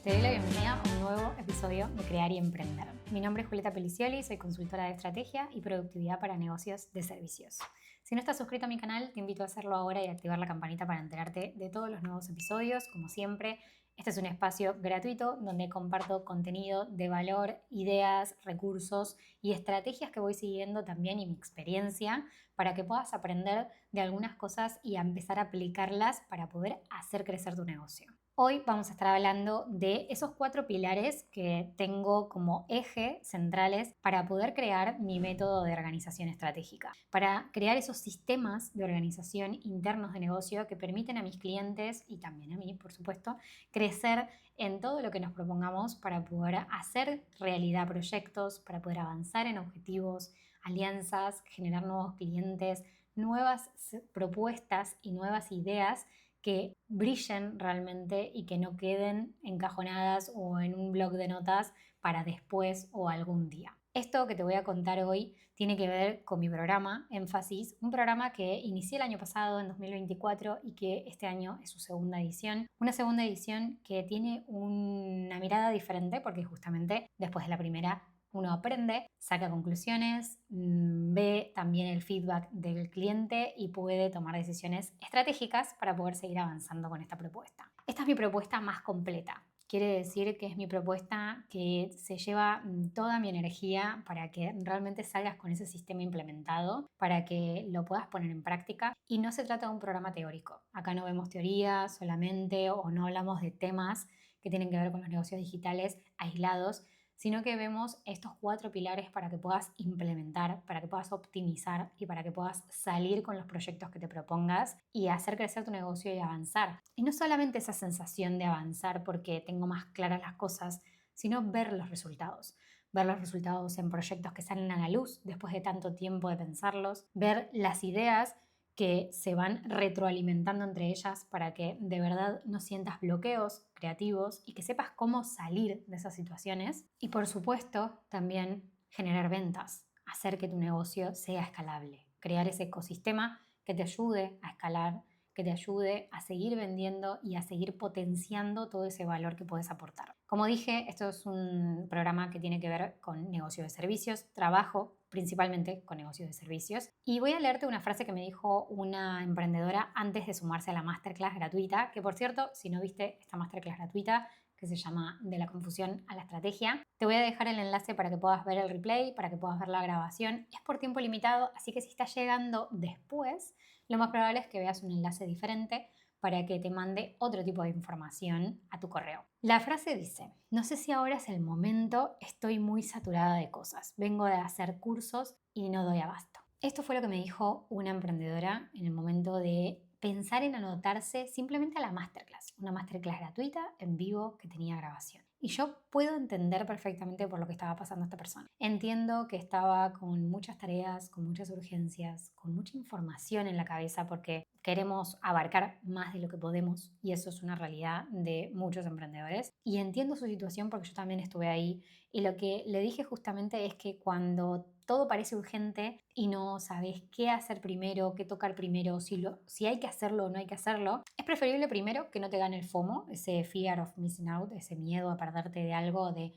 Te doy la bienvenida a un nuevo episodio de Crear y Emprender. Mi nombre es Julieta Pelicioli, soy consultora de estrategia y productividad para negocios de servicios. Si no estás suscrito a mi canal, te invito a hacerlo ahora y activar la campanita para enterarte de todos los nuevos episodios. Como siempre, este es un espacio gratuito donde comparto contenido de valor, ideas, recursos y estrategias que voy siguiendo también y mi experiencia para que puedas aprender de algunas cosas y a empezar a aplicarlas para poder hacer crecer tu negocio. Hoy vamos a estar hablando de esos 4 pilares que tengo como eje centrales para poder crear mi método de organización estratégica, para crear esos sistemas de organización internos de negocio que permiten a mis clientes y también a mí, por supuesto, crecer en todo lo que nos propongamos para poder hacer realidad proyectos, para poder avanzar en objetivos, alianzas, generar nuevos clientes, nuevas propuestas y nuevas ideas que brillen realmente y que no queden encajonadas o en un blog de notas para después o algún día. Esto que te voy a contar hoy tiene que ver con mi programa Énfasis, un programa que inicié el año pasado, en 2024, y que este año es su segunda edición. Una segunda edición que tiene una mirada diferente porque justamente después de la primera uno aprende, saca conclusiones, ve también el feedback del cliente y puede tomar decisiones estratégicas para poder seguir avanzando con esta propuesta. Esta es mi propuesta más completa. Quiere decir que es mi propuesta que se lleva toda mi energía para que realmente salgas con ese sistema implementado, para que lo puedas poner en práctica. Y no se trata de un programa teórico. Acá no vemos teoría solamente o no hablamos de temas que tienen que ver con los negocios digitales aislados, sino que vemos estos 4 pilares para que puedas implementar, para que puedas optimizar y para que puedas salir con los proyectos que te propongas y hacer crecer tu negocio y avanzar. Y no solamente esa sensación de avanzar porque tengo más claras las cosas, sino ver los resultados. Ver los resultados en proyectos que salen a la luz después de tanto tiempo de pensarlos, ver las ideas que se van retroalimentando entre ellas para que de verdad no sientas bloqueos creativos y que sepas cómo salir de esas situaciones. Y por supuesto, también generar ventas, hacer que tu negocio sea escalable, crear ese ecosistema que te ayude a escalar, que te ayude a seguir vendiendo y a seguir potenciando todo ese valor que puedes aportar. Como dije, esto es un programa que tiene que ver con negocio de servicios, trabajo principalmente con negocios de servicios. Y voy a leerte una frase que me dijo una emprendedora antes de sumarse a la masterclass gratuita, que por cierto, si no viste esta masterclass gratuita, que se llama De la confusión a la estrategia, te voy a dejar el enlace para que puedas ver el replay, para que puedas ver la grabación. Es por tiempo limitado, así que si estás llegando después, lo más probable es que veas un enlace diferente para que te mande otro tipo de información a tu correo. La frase dice: no sé si ahora es el momento, estoy muy saturada de cosas, vengo de hacer cursos y no doy abasto. Esto fue lo que me dijo una emprendedora en el momento de pensar en anotarse simplemente a la masterclass, una masterclass gratuita en vivo que tenía grabación. Y yo puedo entender perfectamente por lo que estaba pasando esta persona. Entiendo que estaba con muchas tareas, con muchas urgencias, con mucha información en la cabeza porque queremos abarcar más de lo que podemos y eso es una realidad de muchos emprendedores. Y entiendo su situación porque yo también estuve ahí y lo que le dije justamente es que cuando todo parece urgente y no sabes qué hacer primero, qué tocar primero, si hay que hacerlo o no hay que hacerlo, es preferible primero que no te gane el FOMO, ese fear of missing out, ese miedo a perderte de algo, de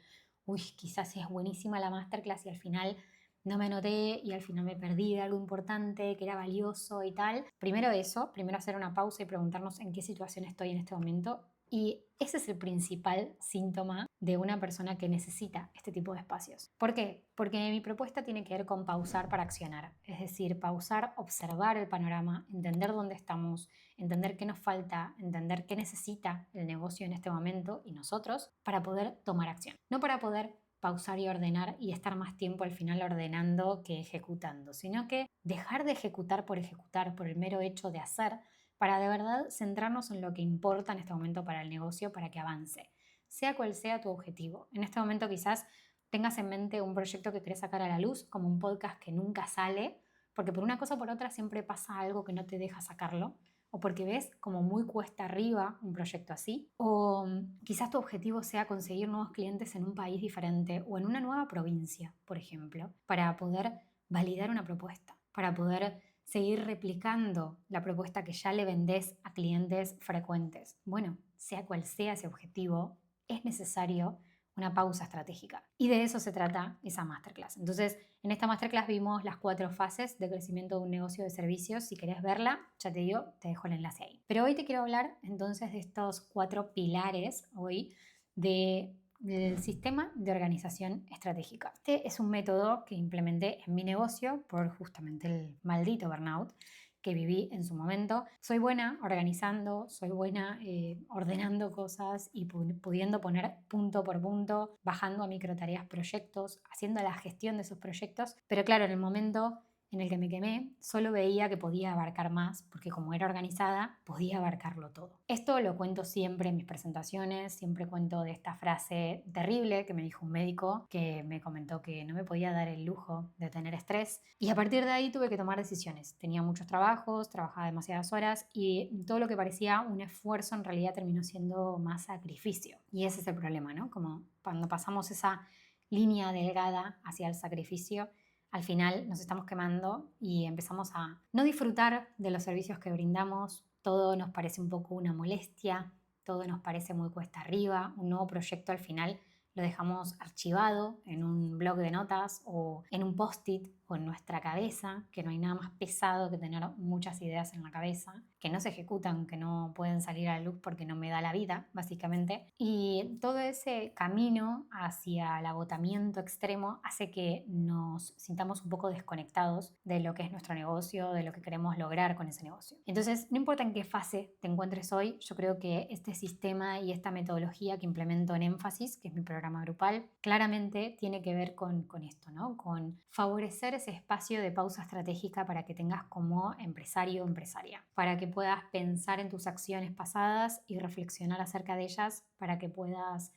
uy, quizás es buenísima la masterclass y al final no me anoté y al final me perdí de algo importante que era valioso y tal. Primero eso, primero hacer una pausa y preguntarnos en qué situación estoy en este momento. Y ese es el principal síntoma de una persona que necesita este tipo de espacios. ¿Por qué? Porque mi propuesta tiene que ver con pausar para accionar. Es decir, pausar, observar el panorama, entender dónde estamos, entender qué nos falta, entender qué necesita el negocio en este momento y nosotros para poder tomar acción. No para poder pausar y ordenar y estar más tiempo al final ordenando que ejecutando, sino que dejar de ejecutar por el mero hecho de hacer, para de verdad centrarnos en lo que importa en este momento para el negocio, para que avance, sea cual sea tu objetivo. En este momento quizás tengas en mente un proyecto que querés sacar a la luz, como un podcast que nunca sale, porque por una cosa o por otra siempre pasa algo que no te deja sacarlo, o porque ves como muy cuesta arriba un proyecto así, o quizás tu objetivo sea conseguir nuevos clientes en un país diferente o en una nueva provincia, por ejemplo, para poder validar una propuesta, para poder seguir replicando la propuesta que ya le vendés a clientes frecuentes. Bueno, sea cual sea ese objetivo, es necesario una pausa estratégica. Y de eso se trata esa masterclass. Entonces, en esta masterclass vimos las 4 fases de crecimiento de un negocio de servicios. Si querés verla, ya te digo, te dejo el enlace ahí. Pero hoy te quiero hablar entonces de estos 4 pilares hoy del sistema de organización estratégica. Este es un método que implementé en mi negocio por justamente el maldito burnout que viví en su momento. Soy buena organizando, soy buena ordenando cosas y pudiendo poner punto por punto, bajando a microtareas proyectos, haciendo la gestión de esos proyectos, pero claro, en el momento en el que me quemé, solo veía que podía abarcar más, porque como era organizada, podía abarcarlo todo. Esto lo cuento siempre en mis presentaciones, siempre cuento de esta frase terrible que me dijo un médico que me comentó que no me podía dar el lujo de tener estrés, y a partir de ahí tuve que tomar decisiones. Tenía muchos trabajos, trabajaba demasiadas horas y todo lo que parecía un esfuerzo en realidad terminó siendo más sacrificio. Y ese es el problema, ¿no? Como cuando pasamos esa línea delgada hacia el sacrificio, al final nos estamos quemando y empezamos a no disfrutar de los servicios que brindamos. Todo nos parece un poco una molestia, todo nos parece muy cuesta arriba. Un nuevo proyecto al final lo dejamos archivado en un blog de notas o en un post-it o en nuestra cabeza, que no hay nada más pesado que tener muchas ideas en la cabeza, que no se ejecutan, que no pueden salir a la luz porque no me da la vida, básicamente. Y todo ese camino hacia el agotamiento extremo hace que nos sintamos un poco desconectados de lo que es nuestro negocio, de lo que queremos lograr con ese negocio. Entonces, no importa en qué fase te encuentres hoy, yo creo que este sistema y esta metodología que implemento en Énfasis, que es mi programa grupal, claramente tiene que ver con esto, ¿no? Con favorecer ese espacio de pausa estratégica para que tengas como empresario o empresaria, para que puedas pensar en tus acciones pasadas y reflexionar acerca de ellas, para que puedas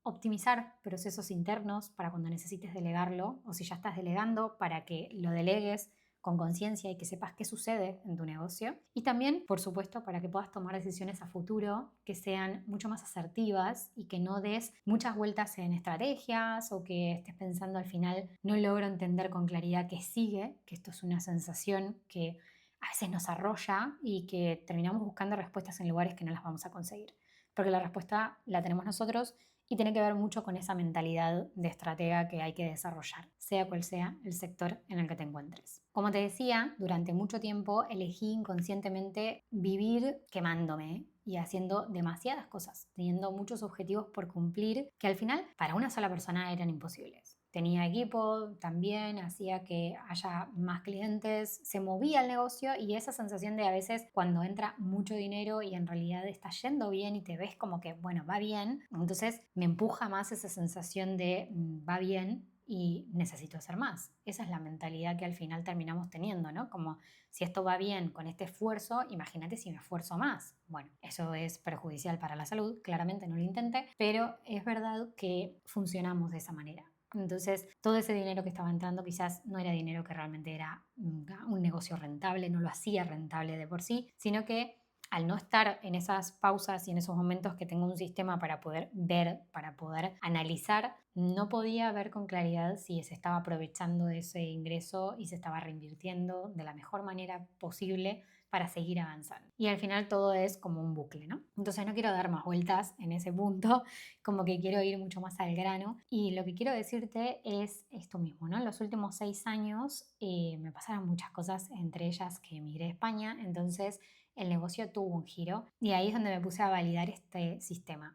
optimizar procesos internos para cuando necesites delegarlo, o si ya estás delegando, para que lo delegues con conciencia y que sepas qué sucede en tu negocio. Y también, por supuesto, para que puedas tomar decisiones a futuro que sean mucho más asertivas y que no des muchas vueltas en estrategias o que estés pensando al final, no logro entender con claridad qué sigue, que esto es una sensación que a veces nos arrolla y que terminamos buscando respuestas en lugares que no las vamos a conseguir. Porque la respuesta la tenemos nosotros y tiene que ver mucho con esa mentalidad de estratega que hay que desarrollar, sea cual sea el sector en el que te encuentres. Como te decía, durante mucho tiempo elegí inconscientemente vivir quemándome y haciendo demasiadas cosas, teniendo muchos objetivos por cumplir que al final para una sola persona eran imposibles. Tenía equipo también, hacía que haya más clientes, se movía el negocio y esa sensación de a veces cuando entra mucho dinero y en realidad está yendo bien y te ves como que, bueno, va bien, entonces me empuja más esa sensación de va bien y necesito hacer más. Esa es la mentalidad que al final terminamos teniendo, ¿no? Como si esto va bien con este esfuerzo, imagínate si me esfuerzo más. Bueno, eso es perjudicial para la salud, claramente no lo intenté, pero es verdad que funcionamos de esa manera. Entonces, todo ese dinero que estaba entrando quizás no era dinero que realmente era un negocio rentable, no lo hacía rentable de por sí, sino que al no estar en esas pausas y en esos momentos que tengo un sistema para poder ver, para poder analizar, no podía ver con claridad si se estaba aprovechando de ese ingreso y se estaba reinvirtiendo de la mejor manera posible para seguir avanzando. Y al final todo es como un bucle, ¿no? Entonces no quiero dar más vueltas en ese punto, como que quiero ir mucho más al grano. Y lo que quiero decirte es esto mismo, ¿no? En los últimos 6 años me pasaron muchas cosas, entre ellas que emigré a España, entonces el negocio tuvo un giro y ahí es donde me puse a validar este sistema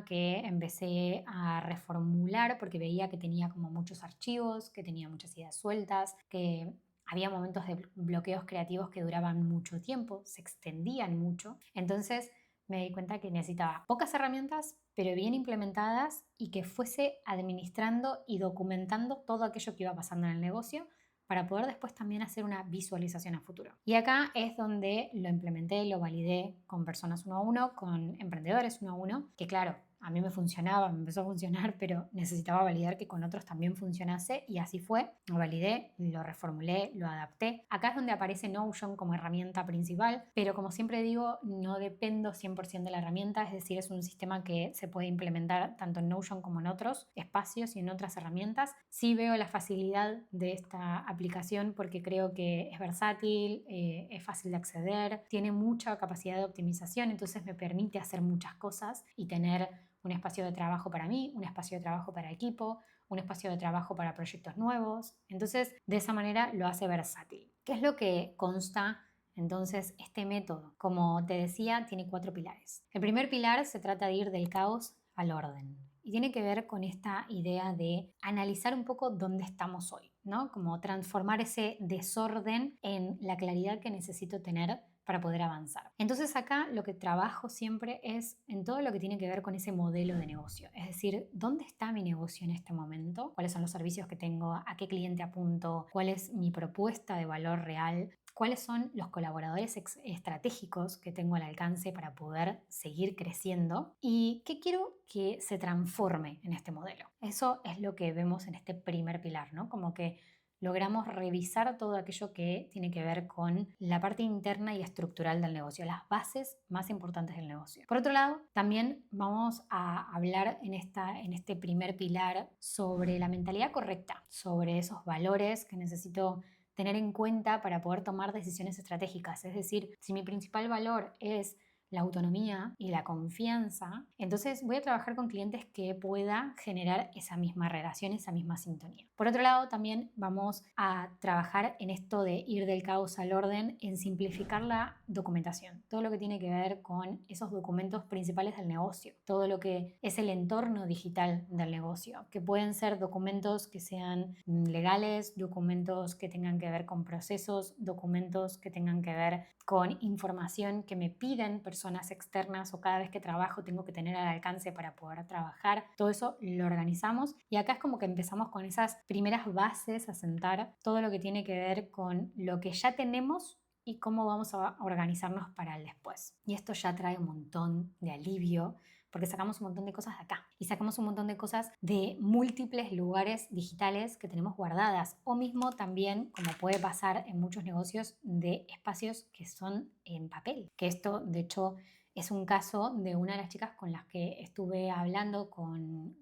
que empecé a reformular porque veía que tenía como muchos archivos, que tenía muchas ideas sueltas, que había momentos de bloqueos creativos que duraban mucho tiempo, se extendían mucho. Entonces me di cuenta que necesitaba pocas herramientas, pero bien implementadas y que fuese administrando y documentando todo aquello que iba pasando en el negocio para poder después también hacer una visualización a futuro. Y acá es donde lo implementé, lo validé con personas uno a uno, con emprendedores uno a uno, que claro, a mí me funcionaba, me empezó a funcionar, pero necesitaba validar que con otros también funcionase y así fue. Lo validé, lo reformulé, lo adapté. Acá es donde aparece Notion como herramienta principal, pero como siempre digo, no dependo 100% de la herramienta, es decir, es un sistema que se puede implementar tanto en Notion como en otros espacios y en otras herramientas. Sí veo la facilidad de esta aplicación porque creo que es versátil, es fácil de acceder, tiene mucha capacidad de optimización, entonces me permite hacer muchas cosas y tener un espacio de trabajo para mí, un espacio de trabajo para equipo, un espacio de trabajo para proyectos nuevos. Entonces, de esa manera lo hace versátil. ¿Qué es lo que consta entonces este método? Como te decía, tiene 4 pilares. El primer pilar se trata de ir del caos al orden. Y tiene que ver con esta idea de analizar un poco dónde estamos hoy, ¿no? Como transformar ese desorden en la claridad que necesito tener para poder avanzar. Entonces acá lo que trabajo siempre es en todo lo que tiene que ver con ese modelo de negocio. Es decir, ¿dónde está mi negocio en este momento? ¿Cuáles son los servicios que tengo? ¿A qué cliente apunto? ¿Cuál es mi propuesta de valor real? ¿Cuáles son los colaboradores estratégicos que tengo al alcance para poder seguir creciendo? ¿Y qué quiero que se transforme en este modelo? Eso es lo que vemos en este primer pilar, ¿no? Como que logramos revisar todo aquello que tiene que ver con la parte interna y estructural del negocio, las bases más importantes del negocio. Por otro lado, también vamos a hablar en este primer pilar sobre la mentalidad correcta, sobre esos valores que necesito tener en cuenta para poder tomar decisiones estratégicas. Es decir, si mi principal valor es la autonomía y la confianza, entonces voy a trabajar con clientes que pueda generar esa misma relación, esa misma sintonía. Por otro lado, también vamos a trabajar en esto de ir del caos al orden, en simplificar la documentación, todo lo que tiene que ver con esos documentos principales del negocio, todo lo que es el entorno digital del negocio, que pueden ser documentos que sean legales, documentos que tengan que ver con procesos, documentos que tengan que ver con información que me piden personas externas o cada vez que trabajo tengo que tener al alcance para poder trabajar. Todo eso lo organizamos y acá es como que empezamos con esas primeras bases a sentar todo lo que tiene que ver con lo que ya tenemos y cómo vamos a organizarnos para el después. Y esto ya trae un montón de alivio porque sacamos un montón de cosas de acá y sacamos un montón de cosas de múltiples lugares digitales que tenemos guardadas o mismo también, como puede pasar en muchos negocios, de espacios que son en papel. Que esto, de hecho, es un caso de una de las chicas con las que estuve hablando con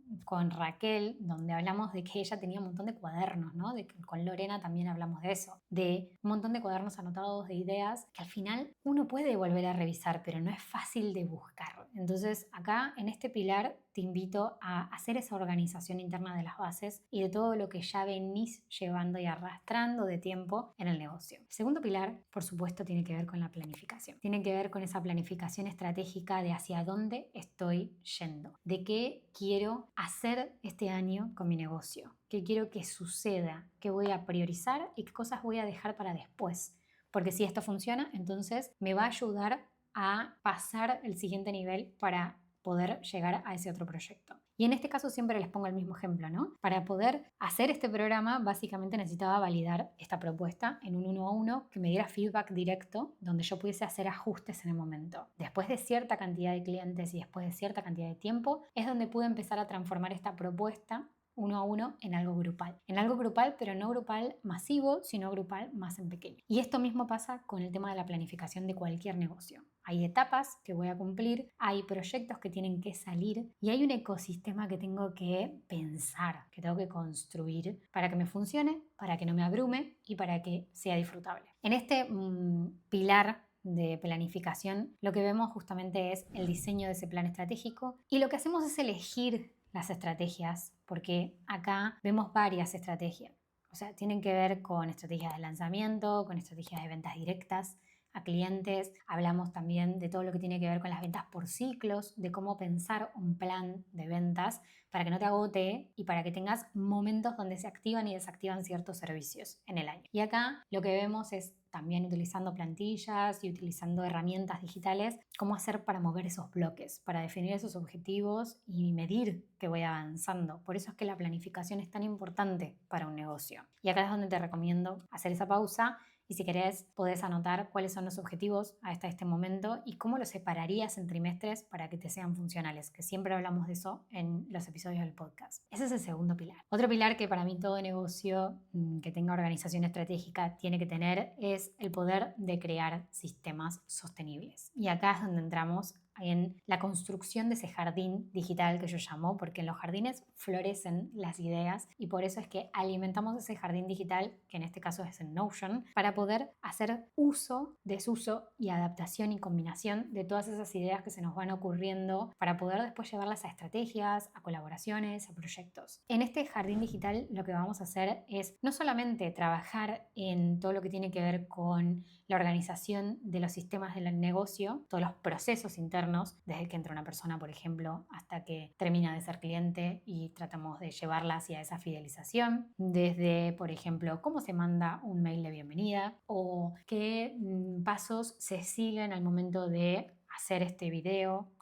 Raquel, donde hablamos de que ella tenía un montón de cuadernos, ¿no? Con Lorena también hablamos de eso, de un montón de cuadernos anotados de ideas que al final uno puede volver a revisar, pero no es fácil de buscar. Entonces acá en este pilar te invito a hacer esa organización interna de las bases y de todo lo que ya venís llevando y arrastrando de tiempo en el negocio. El segundo pilar, por supuesto, tiene que ver con la planificación. Tiene que ver con esa planificación estratégica de hacia dónde estoy yendo, de qué quiero hacer este año con mi negocio, qué quiero que suceda, qué voy a priorizar y qué cosas voy a dejar para después. Porque si esto funciona, entonces me va a ayudar a pasar el siguiente nivel para poder llegar a ese otro proyecto. Y en este caso siempre les pongo el mismo ejemplo, ¿no? Para poder hacer este programa, básicamente necesitaba validar esta propuesta en un 1 a 1 que me diera feedback directo, donde yo pudiese hacer ajustes en el momento. Después de cierta cantidad de clientes y después de cierta cantidad de tiempo, es donde pude empezar a transformar esta propuesta 1 a 1 en algo grupal. En algo grupal, pero no grupal masivo, sino grupal más en pequeño. Y esto mismo pasa con el tema de la planificación de cualquier negocio. Hay etapas que voy a cumplir, hay proyectos que tienen que salir y hay un ecosistema que tengo que pensar, que tengo que construir para que me funcione, para que no me abrume y para que sea disfrutable. En este pilar de planificación, lo que vemos justamente es el diseño de ese plan estratégico y lo que hacemos es elegir las estrategias, porque acá vemos varias estrategias. O sea, tienen que ver con estrategias de lanzamiento, con estrategias de ventas directas a clientes. Hablamos también de todo lo que tiene que ver con las ventas por ciclos, de cómo pensar un plan de ventas para que no te agote y para que tengas momentos donde se activan y desactivan ciertos servicios en el año. Y acá lo que vemos es también utilizando plantillas y utilizando herramientas digitales, cómo hacer para mover esos bloques, para definir esos objetivos y medir que voy avanzando. Por eso es que la planificación es tan importante para un negocio. Y acá es donde te recomiendo hacer esa pausa y si querés podés anotar cuáles son los objetivos hasta este momento y cómo los separarías en trimestres para que te sean funcionales, que siempre hablamos de eso en los episodios del podcast. Ese es el segundo pilar. Otro pilar que para mí todo negocio que tenga organización estratégica tiene que tener es el poder de crear sistemas sostenibles. Y acá es donde entramos en la construcción de ese jardín digital que yo llamo, porque en los jardines florecen las ideas y por eso es que alimentamos ese jardín digital, que en este caso es en Notion, para poder hacer uso, desuso y adaptación y combinación de todas esas ideas que se nos van ocurriendo para poder después llevarlas a estrategias, a colaboraciones, a proyectos. En este jardín digital lo que vamos a hacer es no solamente trabajar en todo lo que tiene que ver con la organización de los sistemas del negocio, todos los procesos internos, desde que entra una persona, por ejemplo, hasta que termina de ser cliente y tratamos de llevarla hacia esa fidelización, desde, por ejemplo, cómo se manda un mail de bienvenida o qué pasos se siguen al momento de hacer este video,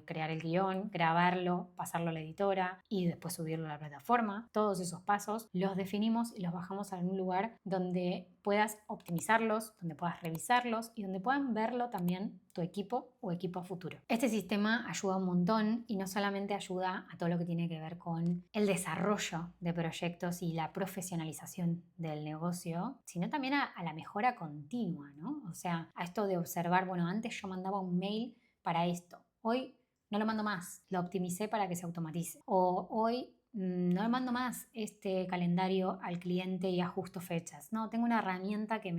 crear el guión, grabarlo, pasarlo a la editora y después subirlo a la plataforma. Todos esos pasos los definimos y los bajamos a un lugar donde puedas optimizarlos, donde puedas revisarlos y donde puedan verlo también tu equipo o equipo a futuro. Este sistema ayuda un montón y no solamente ayuda a todo lo que tiene que ver con el desarrollo de proyectos y la profesionalización del negocio, sino también a la mejora continua, ¿no? O sea, a esto de observar, bueno, antes yo mandaba un mail para esto, hoy no lo mando más, lo optimicé para que se automatice. O hoy no le mando más este calendario al cliente y ajusto fechas. No, tengo una herramienta que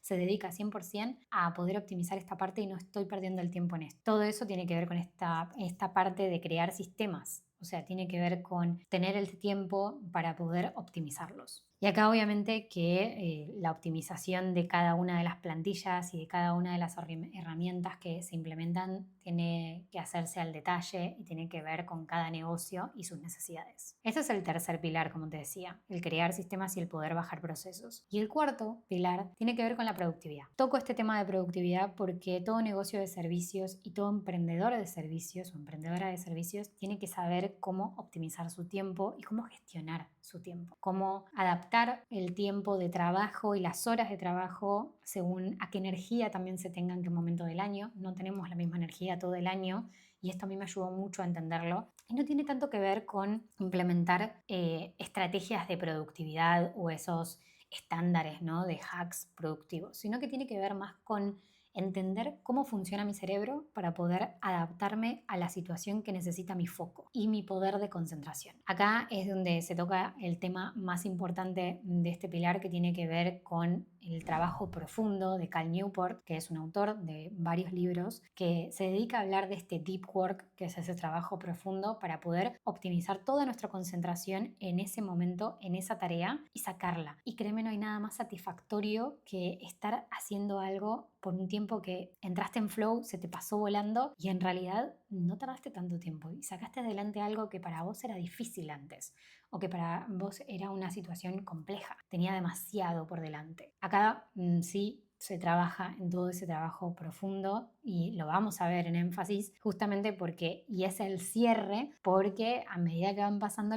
se dedica 100% a poder optimizar esta parte y no estoy perdiendo el tiempo en esto. Todo eso tiene que ver con esta parte de crear sistemas. O sea, tiene que ver con tener el tiempo para poder optimizarlos. Y acá obviamente que la optimización de cada una de las plantillas y de cada una de las herramientas que se implementan tiene que hacerse al detalle y tiene que ver con cada negocio y sus necesidades. Este es el tercer pilar, como te decía, el crear sistemas y el poder bajar procesos. Y el cuarto pilar tiene que ver con la productividad. Toco este tema de productividad porque todo negocio de servicios y todo emprendedor de servicios o emprendedora de servicios tiene que saber cómo optimizar su tiempo y cómo gestionar su tiempo, cómo adaptar el tiempo de trabajo y las horas de trabajo según a qué energía también se tenga en qué momento del año. No tenemos la misma energía todo el año y esto a mí me ayudó mucho a entenderlo. Y no tiene tanto que ver con implementar estrategias de productividad o esos estándares, ¿no?, de hacks productivos, sino que tiene que ver más con entender cómo funciona mi cerebro para poder adaptarme a la situación que necesita mi foco y mi poder de concentración. Acá es donde se toca el tema más importante de este pilar, que tiene que ver con el trabajo profundo de Cal Newport, que es un autor de varios libros que se dedica a hablar de este deep work, que es ese trabajo profundo para poder optimizar toda nuestra concentración en ese momento, en esa tarea y sacarla. Y créeme, no hay nada más satisfactorio que estar haciendo algo por un tiempo que entraste en flow, se te pasó volando y en realidad no tardaste tanto tiempo y sacaste adelante algo que para vos era difícil antes o que para vos era una situación compleja, tenía demasiado por delante. Acá sí se trabaja en todo ese trabajo profundo y lo vamos a ver en énfasis justamente porque, y es el cierre, porque a medida que van pasando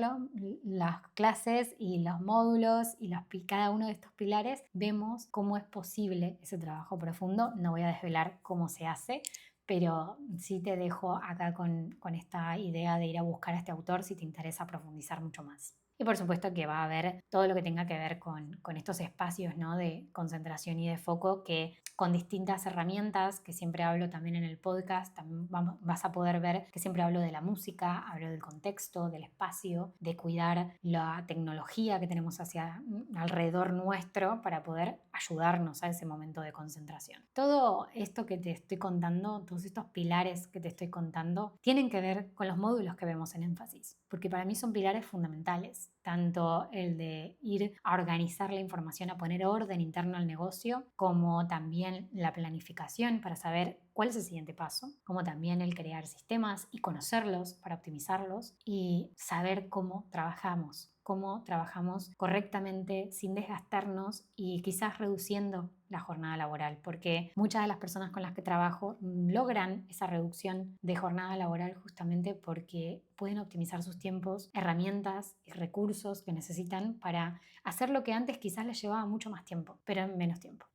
las clases y los módulos y cada uno de estos pilares, vemos cómo es posible ese trabajo profundo. No voy a desvelar cómo se hace, pero sí te dejo acá con esta idea de ir a buscar a este autor si te interesa profundizar mucho más. Y por supuesto que va a haber todo lo que tenga que ver con estos espacios, ¿no?, de concentración y de foco, que con distintas herramientas, que siempre hablo también en el podcast, también vas a poder ver que siempre hablo de la música, hablo del contexto, del espacio, de cuidar la tecnología que tenemos alrededor nuestro para poder ayudarnos a ese momento de concentración. Todo esto que te estoy contando, todos estos pilares que te estoy contando, tienen que ver con los módulos que vemos en énfasis, porque para mí son pilares fundamentales, tanto el de ir a organizar la información, a poner orden interno al negocio, como también la planificación para saber cuál es el siguiente paso, como también el crear sistemas y conocerlos para optimizarlos y saber cómo trabajamos correctamente sin desgastarnos y quizás reduciendo la jornada laboral, porque muchas de las personas con las que trabajo logran esa reducción de jornada laboral justamente porque pueden optimizar sus tiempos, herramientas y recursos que necesitan para hacer lo que antes quizás les llevaba mucho más tiempo, pero en menos tiempo.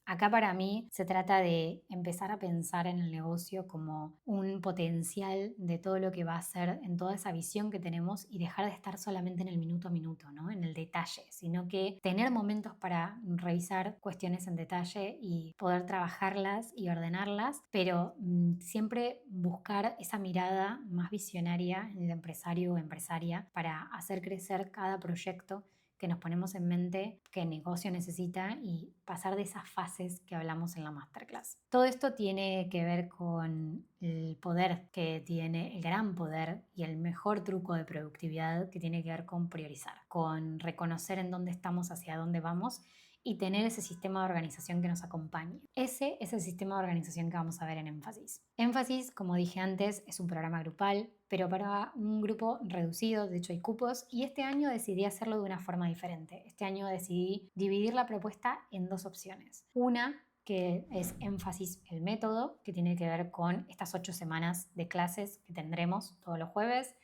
Acá para mí se trata de empezar a pensar en el negocio como un potencial de todo lo que va a ser en toda esa visión que tenemos y dejar de estar solamente en el minuto a minuto, ¿no? En el detalle, sino que tener momentos para revisar cuestiones en detalle y poder trabajarlas y ordenarlas, pero siempre buscar esa mirada más visionaria en el empresario o empresaria para hacer crecer cada proyecto que nos ponemos en mente que el negocio necesita y pasar de esas fases que hablamos en la masterclass. Todo esto tiene que ver con el poder que tiene, el gran poder y el mejor truco de productividad que tiene que ver con priorizar, con reconocer en dónde estamos, hacia dónde vamos y tener ese sistema de organización que nos acompañe. Ese es el sistema de organización que vamos a ver en Énfasis. Énfasis, como dije antes, es un programa grupal, pero para un grupo reducido, de hecho hay cupos, y este año decidí hacerlo de una forma diferente. Este año decidí dividir la propuesta en dos opciones. Una que es Énfasis el método, que tiene que ver con estas 8 semanas de clases que tendremos todos los jueves,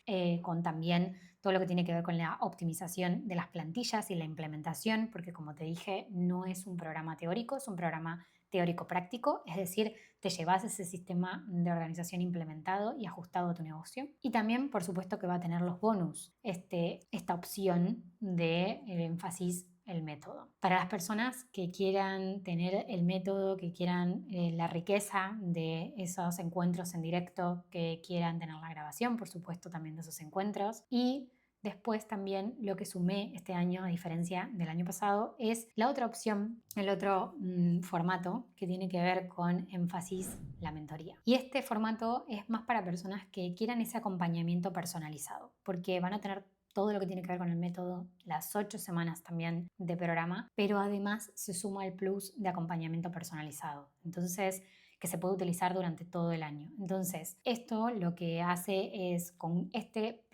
con también todo lo que tiene que ver con la optimización de las plantillas y la implementación, porque como te dije, no es un programa teórico, es un programa teórico-práctico, es decir, te llevas ese sistema de organización implementado y ajustado a tu negocio. Y también, por supuesto, que va a tener los bonus, esta opción de énfasis el método. Para las personas que quieran tener el método, que quieran la riqueza de esos encuentros en directo, que quieran tener la grabación, por supuesto, también de esos encuentros. Y después también lo que sumé este año, a diferencia del año pasado, es la otra opción, el otro formato que tiene que ver con énfasis la mentoría. Y este formato es más para personas que quieran ese acompañamiento personalizado, porque van a tener todo lo que tiene que ver con el método, las 8 semanas también de programa, pero además se suma el plus de acompañamiento personalizado. Entonces, que se puede utilizar durante todo el año. Entonces, esto lo que hace es, con este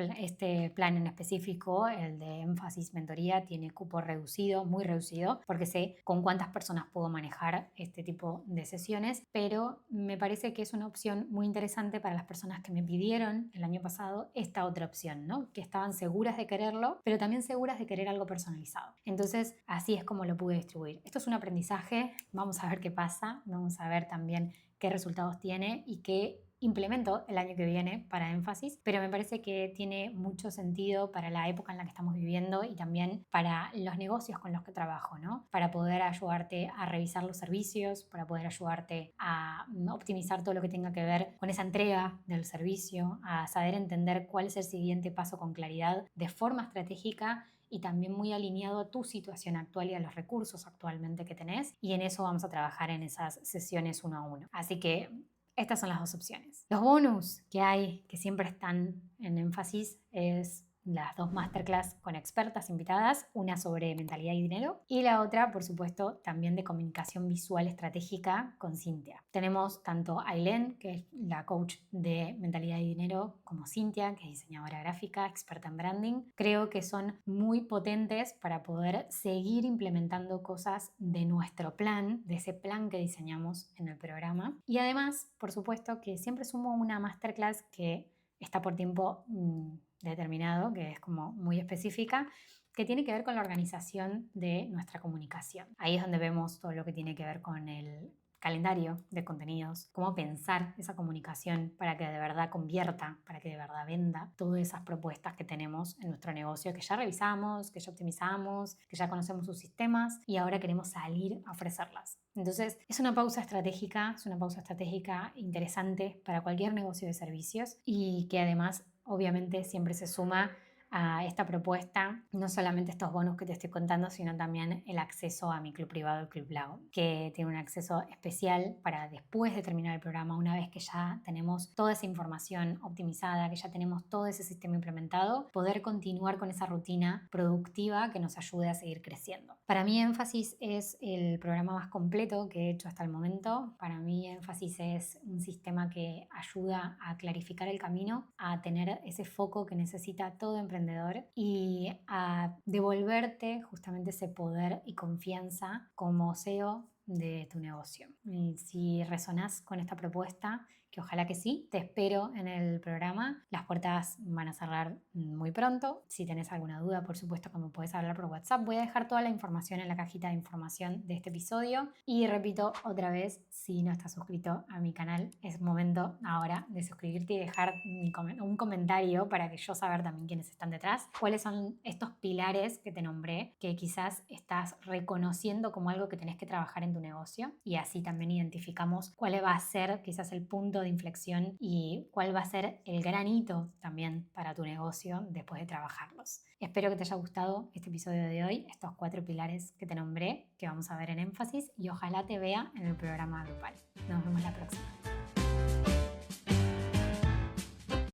plan en específico, el de énfasis mentoría, tiene cupo reducido, muy reducido, porque sé con cuántas personas puedo manejar este tipo de sesiones, pero me parece que es una opción muy interesante para las personas que me pidieron el año pasado esta otra opción, ¿no? Que estaban seguras de quererlo, pero también seguras de querer algo personalizado. Entonces, así es como lo pude distribuir. Esto es un aprendizaje, vamos a ver qué pasa, vamos a ver también qué resultados tiene y qué implemento el año que viene para énfasis, pero me parece que tiene mucho sentido para la época en la que estamos viviendo y también para los negocios con los que trabajo, ¿no? Para poder ayudarte a revisar los servicios, para poder ayudarte a optimizar todo lo que tenga que ver con esa entrega del servicio, a saber entender cuál es el siguiente paso con claridad de forma estratégica y también muy alineado a tu situación actual y a los recursos actualmente que tenés. Y en eso vamos a trabajar en esas sesiones 1 a 1. Así que estas son las dos opciones. Los bonus que hay, que siempre están en énfasis, es las 2 masterclass con expertas invitadas, una sobre mentalidad y dinero y la otra, por supuesto, también de comunicación visual estratégica con Cintia. Tenemos tanto a Ailén, que es la coach de mentalidad y dinero, como Cintia, que es diseñadora gráfica, experta en branding. Creo que son muy potentes para poder seguir implementando cosas de nuestro plan, de ese plan que diseñamos en el programa. Y además, por supuesto, que siempre sumo una masterclass que está por tiempo determinado, que es como muy específica, que tiene que ver con la organización de nuestra comunicación. Ahí es donde vemos todo lo que tiene que ver con el calendario de contenidos, cómo pensar esa comunicación para que de verdad convierta, para que de verdad venda todas esas propuestas que tenemos en nuestro negocio, que ya revisamos, que ya optimizamos, que ya conocemos sus sistemas y ahora queremos salir a ofrecerlas. Entonces, es una pausa estratégica interesante para cualquier negocio de servicios y que además obviamente siempre se suma a esta propuesta, no solamente estos bonos que te estoy contando, sino también el acceso a mi club privado, el Club Lago, que tiene un acceso especial para después de terminar el programa, una vez que ya tenemos toda esa información optimizada, que ya tenemos todo ese sistema implementado, poder continuar con esa rutina productiva que nos ayude a seguir creciendo. Para mí Énfasis es el programa más completo que he hecho hasta el momento. Para mí Énfasis es un sistema que ayuda a clarificar el camino, a tener ese foco que necesita todo emprendedor y a devolverte justamente ese poder y confianza como CEO de tu negocio. Y si resonás con esta propuesta, que ojalá que sí. Te espero en el programa. Las puertas van a cerrar muy pronto. Si tenés alguna duda, por supuesto que me puedes hablar por WhatsApp. Voy a dejar toda la información en la cajita de información de este episodio. Y repito otra vez, si no estás suscrito a mi canal, es momento ahora de suscribirte y dejar un comentario para que yo saber también quiénes están detrás. ¿Cuáles son estos pilares que te nombré que quizás estás reconociendo como algo que tenés que trabajar en tu negocio? Y así también identificamos cuál va a ser quizás el punto de inflexión y cuál va a ser el gran hito también para tu negocio después de trabajarlos. Espero que te haya gustado este episodio de hoy, estos 4 pilares que te nombré, que vamos a ver en énfasis, y ojalá te vea en el programa grupal. Nos vemos la próxima.